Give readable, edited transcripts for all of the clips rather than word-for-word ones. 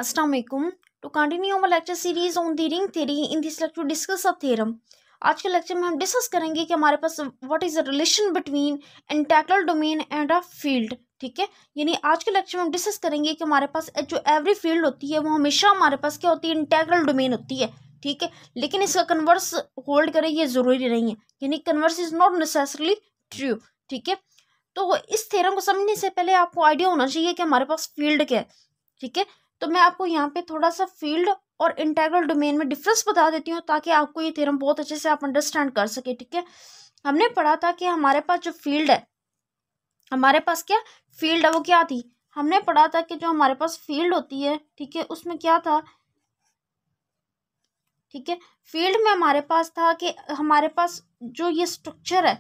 Assalamu alaikum. To continue our lecture series on the ring theory, in this lecture discuss a theorem. आज के lecture में हम discuss करेंगे कि हमारे पास what is the relation between integral domain and a field. ठीक है, यानी आज के लेक्चर में हम डिस्कस करेंगे कि हमारे पास जो एवरी फील्ड होती है वो हमेशा हमारे पास क्या होती है, इंटेग्रल डोमेन होती है। ठीक है, लेकिन इसका कन्वर्स होल्ड करे ये जरूरी नहीं है, यानी converse is not necessarily true. ठीक है, तो इस थ्योरम को समझने से पहले आपको आइडिया होना चाहिए कि हमारे पास फील्ड क्या है। ठीक है, तो मैं आपको यहाँ पे थोड़ा सा फील्ड और इंटेग्रल डोमेन में डिफरेंस बता देती हूँ ताकि आपको ये थ्योरम बहुत अच्छे से आप अंडरस्टैंड कर सके। ठीक है, हमने पढ़ा था कि हमारे पास जो फील्ड है, हमारे पास क्या फील्ड है वो क्या थी, हमने पढ़ा था कि जो हमारे पास फील्ड होती है, ठीक है, उसमें क्या था, ठीक है, फील्ड में हमारे पास था कि हमारे पास जो ये स्ट्रक्चर है,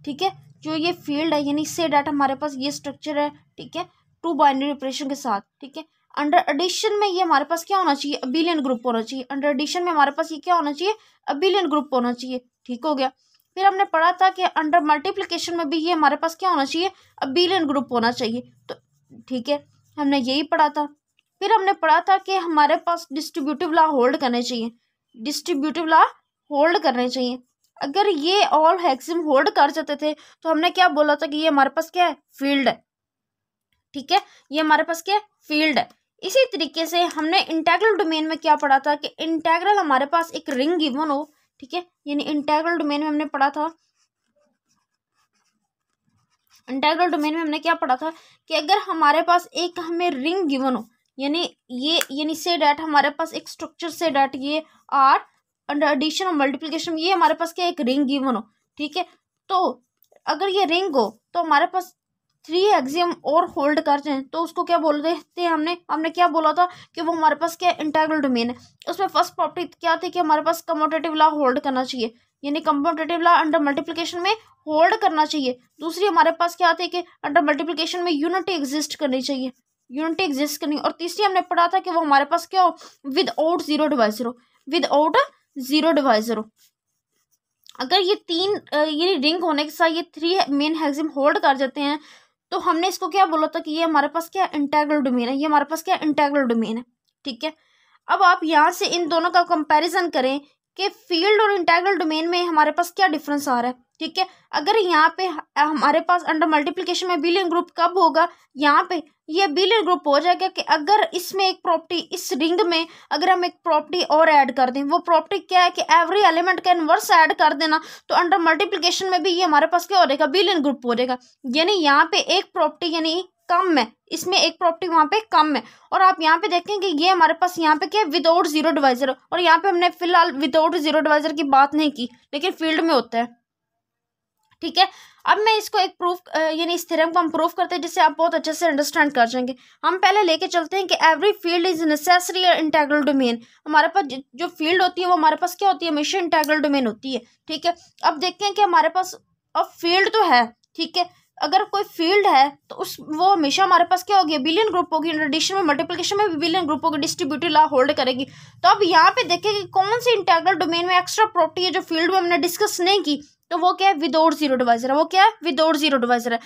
ठीक है, जो ये फील्ड है, यानी से डेट हमारे पास ये स्ट्रक्चर है, ठीक है, टू बाइनरी ऑपरेशन के साथ। ठीक है, अंडर एडिशन में ये हमारे पास क्या होना चाहिए, अबिलियन ग्रुप होना चाहिए। अंडर एडिशन में हमारे पास ये क्या होना चाहिए, अबिलियन ग्रुप होना चाहिए। ठीक हो गया। फिर हमने पढ़ा था कि अंडर मल्टीप्लिकेशन में भी ये हमारे पास क्या होना चाहिए, अबिलियन ग्रुप होना चाहिए। तो ठीक है, हमने यही पढ़ा था। फिर हमने पढ़ा था कि हमारे पास डिस्ट्रीब्यूटिव लॉ होल्ड करने चाहिए, डिस्ट्रीब्यूटिव लॉ होल्ड करने चाहिए। अगर ये ऑल एक्सिम होल्ड कर जाते थे तो हमने क्या बोला था कि ये हमारे पास क्या है, फील्ड है। ठीक है, ये हमारे पास क्या है, फील्ड है। इसी तरीके से हमने इंटेग्रल डोमेन में क्या पढ़ा था कि इंटेग्रल हमारे पास एक रिंग गिवन हो। ठीक है, यानी इंटेग्रल डोमेन में हमने पढ़ा था, इंटेग्रल डोमेन में हमने क्या पढ़ा था कि अगर हमारे पास एक हमें रिंग गिवन हो, यानी से डेट हमारे पास एक स्ट्रक्चर से डेट ये आर अंडर एडिशन और मल्टीप्लिकेशन ये हमारे पास क्या एक रिंग गिवन हो। ठीक है, तो अगर ये रिंग हो तो हमारे पास 3 एक्सियम और होल्ड कर जाए तो उसको क्या बोलते थे, हमने क्या बोला था कि वो हमारे पास क्या इंटेग्रल डोमेन है। उसमें फर्स्ट प्रॉपर्टी क्या थी कि हमारे पास कम्यूटेटिव लॉ होल्ड करना चाहिए, यानी कम्यूटेटिव लॉ अंडर मल्टीप्लिकेशन में होल्ड करना चाहिए। दूसरी हमारे पास क्या थी कि अंडर मल्टीप्लिकेशन में यूनिटी एग्जिस्ट करनी चाहिए, यूनिटी एग्जिस्ट करनी। और तीसरी हमने पढ़ा था कि वो हमारे पास क्या हो, विदाउट जीरो डिवाइजर हो, विदाउट जीरो डिवाइजर हो। अगर ये ये रिंग होने के साथ ये 3 मेन एक्सिम होल्ड कर जाते हैं तो हमने इसको क्या बोला था कि ये हमारे पास क्या इंटेग्रल डोमेन है, ये हमारे पास क्या इंटेग्रल डोमेन है। ठीक है, अब आप यहाँ से इन दोनों का कंपैरिजन करें कि फील्ड और इंटेग्रल डोमेन में हमारे पास क्या डिफरेंस आ रहा है। ठीक है, अगर यहाँ पे हमारे पास अंडर मल्टीप्लिकेशन में अबिलियन ग्रुप कब होगा, यहाँ पे ये अबिलियन ग्रुप हो जाएगा कि अगर इसमें एक प्रॉपर्टी, इस रिंग में अगर हम एक प्रॉपर्टी और ऐड कर दें, वो प्रॉपर्टी क्या है कि एवरी एलिमेंट का इनवर्स ऐड कर देना, तो अंडर मल्टीप्लिकेशन में भी ये हमारे पास क्या हो जाएगा, अबिलियन ग्रुप हो जाएगा। यानी यहाँ पे एक प्रॉपर्टी यानी कम है, इसमें एक प्रॉपर्टी वहां पे कम है। और आप यहाँ पे देखें कि ये हमारे पास यहाँ पे क्या है, विदाउट जीरो डिवाइजर। और यहाँ पे हमने फिलहाल विदाउट जीरो डिवाइजर की बात नहीं की, लेकिन फील्ड में होता है। ठीक है, अब मैं इसको एक प्रूफ यानी इस थ्योरम को हम प्रूफ करते हैं जिससे आप बहुत अच्छे से अंडरस्टैंड कर जाएंगे। हम पहले लेके चलते हैं कि every field is necessary integral domain. हमारे पास जो फील्ड होती है वो हमारे पास क्या होती है, हमेशा इंटेग्रल डोमेन होती है। ठीक है, अब देखते हैं कि हमारे पास अब फील्ड तो है, ठीक है, अगर कोई फील्ड है तो वो हमेशा हमारे पास क्या होगी, अबिलियन ग्रुप होगी। एडिशन में मल्टीप्लिकेशन में भी अबिलियन ग्रुप होगी, डिस्ट्रीब्यूटिव लॉ होल्ड करेगी। तो अब यहाँ पे देखें कि कौन सी इंटेग्रल डोमेन में एक्स्ट्रा प्रॉपर्टी है जो फील्ड में हमने डिस्कस नहीं की, तो वो क्या है, विदाउट जीरो डिवाइजर है। वो क्या है, विदाउट जीरो डिवाइजर है।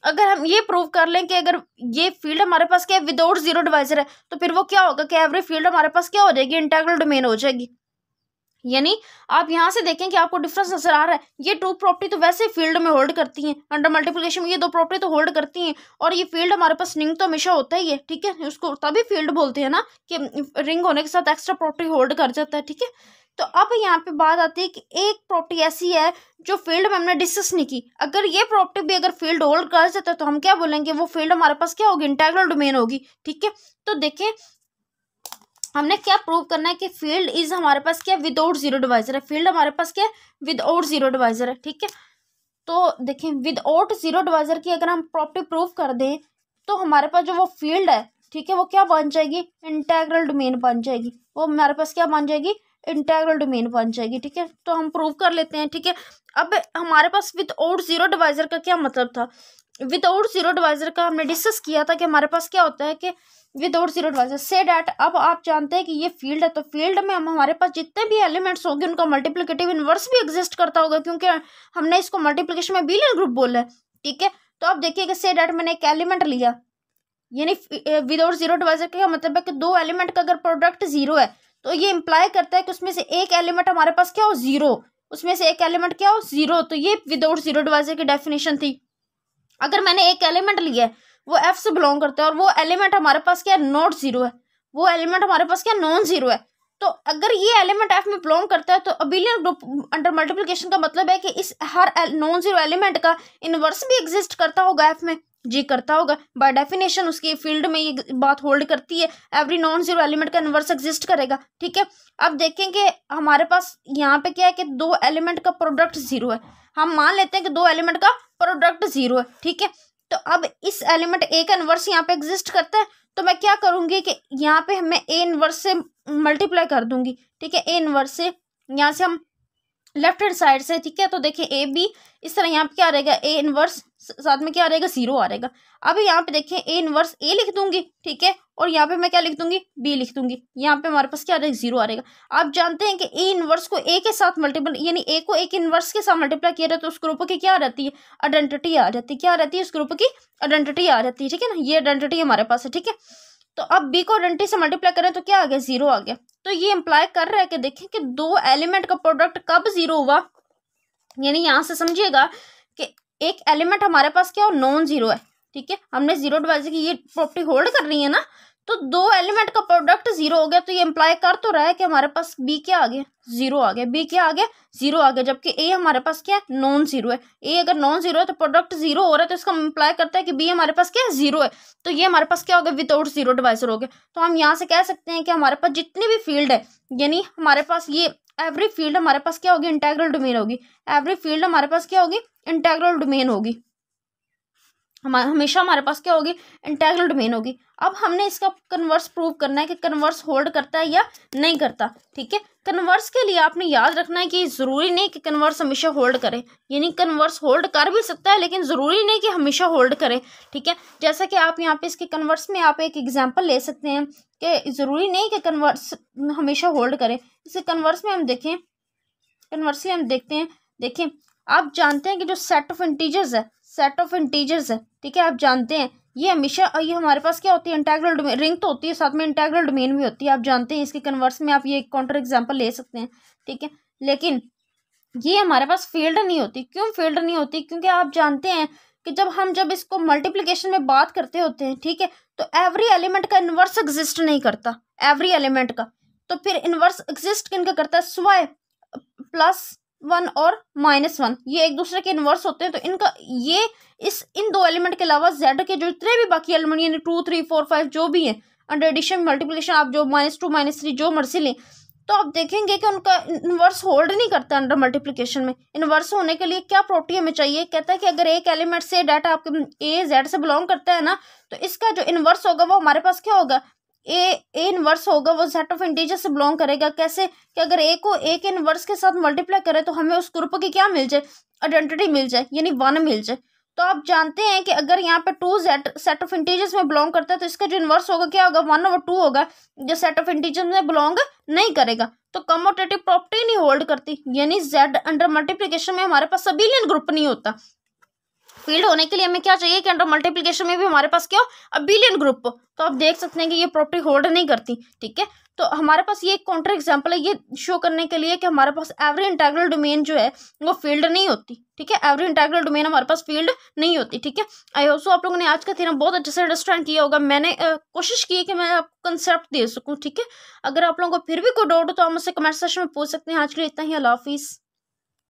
अगर हम ये प्रूव कर लें कि अगर ये फील्ड हमारे पास क्या है, विदाउट जीरो डिवाइजर है, तो फिर वो क्या होगा कि एवरी फील्ड हमारे पास क्या हो जाएगी, इंटेग्रल डोमेन हो जाएगी। यानी आप यहाँ से देखें कि आपको डिफरेंस नजर आ रहा है। ये 2 प्रॉपर्टी तो वैसे फील्ड में होल्ड करती हैं, अंडर मल्टीप्लिकेशन में ये 2 प्रॉपर्टी तो होल्ड करती हैं, और ये फील्ड हमारे पास रिंग तो हमेशा होता ही है। ठीक है, उसको तभी फील्ड बोलते हैं ना कि रिंग होने के साथ एक्स्ट्रा प्रॉपर्टी होल्ड कर जाता है। ठीक है, तो अब यहाँ पे बात आती है कि एक प्रॉपर्टी ऐसी है जो फील्ड में हमने डिस्कस नहीं की। अगर ये प्रॉपर्टी भी अगर फील्ड होल्ड कर जाता है तो हम क्या बोलेंगे, वो फील्ड हमारे पास क्या होगी, इंटेग्रल डोमेन होगी। ठीक है, तो देखें हमने क्या प्रूव करना है कि फील्ड इज हमारे पास क्या विदाउट जीरो डिवाइजर है, फील्ड हमारे पास क्या विदाउट जीरो डिवाइजर है। ठीक है, तो देखें विदाउट जीरो डिवाइजर की अगर हम प्रॉपर्टी प्रूव कर दें तो हमारे पास जो वो फील्ड है, ठीक है, वो क्या बन जाएगी, इंटेग्रल डोमेन बन जाएगी। वो हमारे पास क्या बन जाएगी, इंटेग्रल डोमेन बन जाएगी। ठीक है, तो हम प्रूव कर लेते हैं। ठीक है, अब हमारे पास विदाउट जीरो डिवाइजर का क्या मतलब था, विदाउट जीरो डिवाइजर का हमने डिस्कस किया था कि हमारे पास क्या होता है कि without zero divisor say that. अब आप जानते हैं कि ये फील्ड है, तो फील्ड में हमारे पास जितने भी एलिमेंट्स होंगे उनका मल्टीप्लिकेटिव इनवर्स भी एग्जिस्ट करता होगा, क्योंकि हमने इसको मल्टीप्लिकेशन में अबिलियन ग्रुप बोला है। ठीक है, तो अब देखिए कि से डैट मैंने एक एलिमेंट लिया, यानी विदाउट जीरो डिवाइजर का मतलब है कि दो एलिमेंट का अगर प्रोडक्ट जीरो है तो ये इम्प्लाई करता है कि उसमें से एक एलिमेंट हमारे पास क्या हो, जीरो, उसमें से एक एलिमेंट क्या हो, जीरो। तो ये विदाउट जीरो डिवाइजर की डेफिनेशन थी। अगर मैंने एक एलिमेंट लिया है वो एफ से बिलोंग करता है और वो एलिमेंट हमारे पास क्या नॉट जीरो है, वो एलिमेंट हमारे पास क्या नॉन जीरो है, तो अगर ये एलिमेंट एफ में बिलोंग करता है तो अबिलियन ग्रुप अंडर मल्टीप्लिकेशन का मतलब है कि इस हर नॉन जीरो एलिमेंट का इनवर्स भी एग्जिस्ट करता होगा एफ में। जी करता होगा, बाय डेफिनेशन उसकी फील्ड में ये बात होल्ड करती है, एवरी नॉन जीरो एलिमेंट का इनवर्स एग्जिस्ट करेगा। ठीक है, अब देखें कि हमारे पास यहाँ पे क्या है कि दो एलिमेंट का प्रोडक्ट जीरो है। हम मान लेते हैं कि दो एलिमेंट का प्रोडक्ट जीरो है। ठीक है, तो अब इस एलिमेंट ए का इनवर्स यहाँ पे एग्जिस्ट करता है, तो मैं क्या करूंगी कि यहाँ पे मैं ए इनवर्स से मल्टीप्लाई कर दूंगी। ठीक है, ए इनवर्स से यहाँ से हम लेफ्ट हैंड साइड से, ठीक है, तो देखिए ए बी इस तरह यहाँ पे क्या रहेगा, ए इनवर्स साथ में क्या रहेगा, जीरो आ रहेगा। अब यहाँ पे देखिए ए इनवर्स ए लिख दूंगी, ठीक है, और यहाँ पे मैं क्या लिख दूंगी, बी लिख दूंगी। यहाँ पे हमारे पास क्या रहेगा, जीरो आ रहेगा। आप जानते हैं कि ए इनवर्स को ए के साथ मल्टीपल, यानी ए को एक इनवर्स के साथ मल्टीप्लाई किया जाए तो उस ग्रुप की क्या रहती है, आइडेंटिटी आ जाती है। क्या रहती है, उस ग्रुप की आइडेंटिटी आ जाती है। ठीक है ना, ये आइडेंटिटी हमारे पास है। ठीक है, तो अब बी को आइडेंटिटी से मल्टीप्लाई करें तो क्या आ गया, जीरो आ गया। तो ये इंप्लाई कर रहा है कि देखें कि दो एलिमेंट का प्रोडक्ट कब जीरो हुआ, यानी यहां से समझिएगा कि एक एलिमेंट हमारे पास क्या हो, नॉन जीरो है। ठीक है, हमने जीरो डिवाइजर की ये प्रॉपर्टी होल्ड कर रही है ना, तो दो एलिमेंट का प्रोडक्ट जीरो हो गया, तो ये इंप्लाई कर तो रहा है कि हमारे पास बी क्या आ गया, जीरो आ गया, बी क्या आ गया, जीरो आ गया, जबकि ए हमारे पास क्या है, नॉन जीरो है। ए अगर नॉन जीरो है तो प्रोडक्ट जीरो हो रहा है, तो इसका इंप्लाई करता है कि बी हमारे पास क्या है, जीरो है। तो ये हमारे पास क्या हो गया, विदाउट जीरो डिवाइजर हो गया। तो हम यहाँ से कह सकते हैं कि हमारे पास जितनी भी फील्ड है, यानी हमारे पास ये एवरी फील्ड हमारे पास क्या होगी, इंटेग्रल डोमेन होगी। एवरी फील्ड हमारे पास क्या होगी, इंटेग्रल डोमेन होगी। हमेशा हमारे पास क्या होगी, इंटेग्रल डोमेन होगी। अब हमने इसका कन्वर्स प्रूव करना है कि कन्वर्स होल्ड करता है या नहीं करता। ठीक है, कन्वर्स के लिए आपने याद रखना है कि ज़रूरी नहीं कि कन्वर्स हमेशा होल्ड करे, यानी कन्वर्स होल्ड कर भी सकता है लेकिन ज़रूरी नहीं कि हमेशा होल्ड करे। ठीक है, जैसा कि आप यहाँ पे इसके कन्वर्स में आप एक एग्जाम्पल ले सकते हैं कि ज़रूरी नहीं कि कन्वर्स हमेशा होल्ड करे। इसके कन्वर्स में हम देखें, कन्वर्सली हम देखते हैं, देखें आप जानते हैं कि जो सेट ऑफ इंटीजर्स है, सेट ऑफ इंटीजर्स है, ठीक है, आप जानते हैं ये हमेशा ये हमारे पास क्या होती है, इंटेग्रल डोमेन, रिंग तो होती है साथ में इंटेग्रल डोमेन भी होती है। आप जानते हैं इसके कन्वर्स में आप ये काउंटर एग्जांपल ले सकते हैं। ठीक है, लेकिन ये हमारे पास फील्ड नहीं होती। क्यों फील्ड नहीं होती, क्योंकि आप जानते हैं कि जब इसको मल्टीप्लिकेशन में बात करते होते हैं, ठीक है, तो एवरी एलिमेंट का इन्वर्स एग्जिस्ट नहीं करता, एवरी एलिमेंट का। तो फिर इन्वर्स एग्जिस्ट किनका करता है, स्वाय +1 और -1, ये एक दूसरे के इन्वर्स होते हैं। तो इनका ये इन दो एलिमेंट के अलावा जेड के जो जितने भी बाकी एलिमेंट यानी 2 3 4 5 जो भी हैं अंडर एडिशन मल्टीप्लिकेशन, आप जो -2 -3 जो मर्जी लें, तो आप देखेंगे कि उनका इन्वर्स होल्ड नहीं करता अंडर मल्टीप्लिकेशन में। इन्वर्स होने के लिए क्या प्रॉपर्टी हमें चाहिए, कहता है कि अगर एक एलिमेंट से डाटा आपके ए जेड से बिलोंग करता है ना, तो इसका जो इन्वर्स होगा वो हमारे पास क्या होगा, ए इनवर्स होगा, वो सेट ऑफ इंटीजर से बिलोंग करेगा। कैसे कि अगर ए को ए के इनवर्स के साथ मल्टीप्लाई करें तो हमें उस ग्रुप की क्या मिल जाए, आइडेंटिटी मिल जाए, यानी 1 मिल जाए। तो आप जानते हैं कि अगर यहाँ पे 2 सेट ऑफ इंटीजर्स में बिलोंग करता है तो इसका जो इनवर्स होगा क्या होगा, 1/2 होगा, जो सेट ऑफ इंटीजर्स में बिलोंग नहीं करेगा। तो कम्यूटेटिव प्रॉपर्टी नहीं होल्ड करती, यानी जेड अंडर मल्टीप्लिकेशन में हमारे पास अबिलियन ग्रुप नहीं होता। फील्ड होने के लिए हमें क्या चाहिए कि अंडर मल्टीप्लिकेशन में भी हमारे पास क्या हो, अबिलियन ग्रुप हो। तो आप देख सकते हैं कि ये प्रॉपर्टी होल्ड नहीं करती। ठीक है, तो हमारे पास ये काउंटर एग्जांपल है ये शो करने के लिए कि हमारे पास एवरी इंटेग्रल डोमेन जो है वो फील्ड नहीं होती। ठीक है, एवरी इंटेग्रल डोमेन हमारे पास फील्ड नहीं होती। ठीक है, आई होप सो आप लोगों ने आज का थ्योरम बहुत अच्छे से अंडरस्टैंड किया होगा। मैंने कोशिश की है कि मैं आपको कंसेप्ट दे सकूँ। ठीक है, अगर आप लोगों को फिर भी कोई डाउट हो तो आप मुझसे कमेंट सेक्शन में पूछ सकते हैं। आज के लिए इतना ही, अल्लाह हाफिज़।